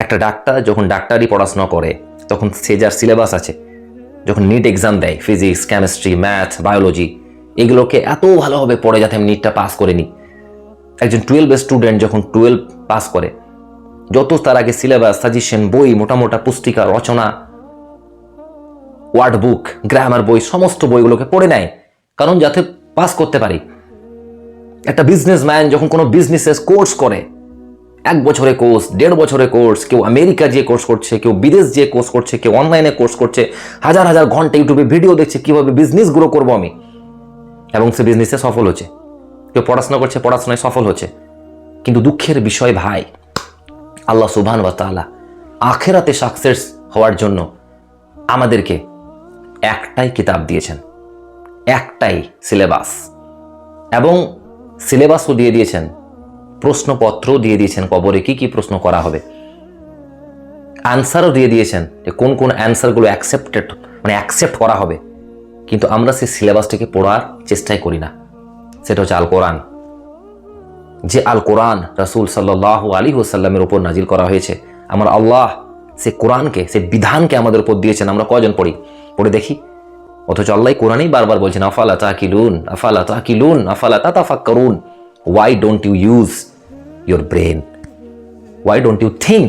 একটা ডাক্তার যখন ডাক্তারি পড়াশোনা করে তখন সে যার সিলেবাস আছে, যখন নিট এক্সাম দেয়, ফিজিক্স, কেমিস্ট্রি, ম্যাথ, বায়োলজি, এগুলোকে এত ভালোভাবে পড়ে যাতে আমি নিটটা পাস করে নিই। একজন 12 স্টুডেন্ট যখন 12 পাস করে, যত তার আগে সিলেবাস, সাজেশন, বই, মোটা মোটা পুস্তিকা, রচনা, ওয়ার্ড বুক, গ্রামার বই, সমস্ত বইগুলোকে পড়ে নেয়, কারণ যাতে পাস করতে পারি। একটা বিজনেসম্যান যখন কোনো বিজনেসে কোর্স করে, 1 বছরের কোর্স, 1.5 বছরের কোর্স, কেউ আমেরিকা যেয়ে কোর্স করছে, কেউ বিদেশ যেয়ে কোর্স করছে, কেউ অনলাইনে কোর্স করছে, হাজার হাজার ঘন্টা ইউটিউবে ভিডিও দেখছে কিভাবে বিজনেস গ্রো করবো আমি, এবং সে বিজনেসে সফল হচ্ছে। কেউ পড়াশোনা করছে, পড়াশোনায় সফল হচ্ছে। কিন্তু দুঃখের বিষয় ভাই, আল্লাহ সুবহান ওয়া তাআলা আখিরাতে সাকসেস হওয়ার জন্য আমাদেরকে একটাই কিতাব দিয়েছেন, একটাই সিলেবাস, এবং সিলেবাসও দিয়ে দিয়েছেন, প্রশ্নপত্রও দিয়ে দিয়েছেন কবরে কি কি প্রশ্ন করা হবে, আনসারও দিয়ে দিয়েছেন যে কোন কোন অ্যান্সারগুলো অ্যাকসেপ্ট করা হবে। কিন্তু আমরা সেই সিলেবাসটাকে পড়ার চেষ্টাই করি না। সেটা হচ্ছে আল কোরআন। যে আল কোরআন রাসূল সাল্লাল্লাহু আলাইহি ওয়াসাল্লামের উপর নাজিল করা হয়েছে, আমার আল্লাহ সে কোরআনকে, সে বিধানকে আমাদের উপর দিয়েছেন। আমরা কজন পড়ে দেখি? অথচ আল্লাহ কোরআনেই বারবার বলছেন আফালা তাকিলুন, আফালা তাকিলুন, আফালা তাতাফাক্কারুন। Why don't you use your brain? Why don't you think?